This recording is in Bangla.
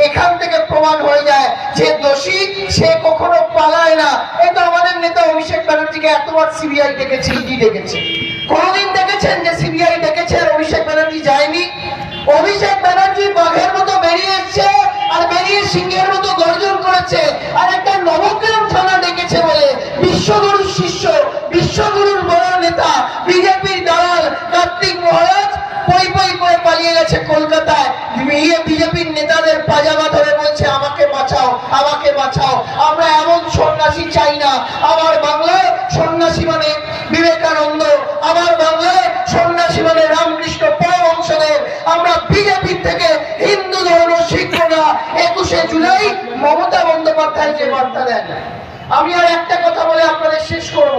এখান থেকে প্রমাণ হয়ে যায় যে দোষী সে কখনো পালায় না। এটা আমাদের নেতা অভিষেক ব্যানার্জিকে এতবার সিবিআই ডেকেছে, ইডি ডেকেছে। কোনদিন দেখেছেন যে সিবিআই ডেকেছে আর অভিষেক ব্যানার্জি যায়নি? অভিষেক ব্যানার্জি বাঘের মতো বেরিয়ে এসছে আর বেরিয়ে সিংহের মতো গর্জন করেছে। আর একটা নবগ্রাম থানা ডেকেছে বলে বিশ্বগুরুর শিষ্য, বিশ্বগুরুর বড় নেতা, বিজেপির দালাল কার্তিক মহারাজ পই পই করে পালিয়ে গেছে কলকাতায়। বিজেপির নেতাদের পাজামা ধরে বলছে আমাকে বাঁচাও, আমাকে বাঁচাও। আমরা এমন সন্ন্যাসী চাই না। আমার বাংলায় সন্ন্যাসী মানে বিবেকানন্দ, আমার বাংলায় সন্ন্যাসী মানে রামকৃষ্ণ পরমহংসদেব। আমরা বিজেপি থেকে হিন্দু ধর্ম শিখব না। 21শে জুলাই মমতা বন্দ্যোপাধ্যায় যে বার্তা দেন। আমি আর একটা কথা বলে আপনাদের শেষ করব।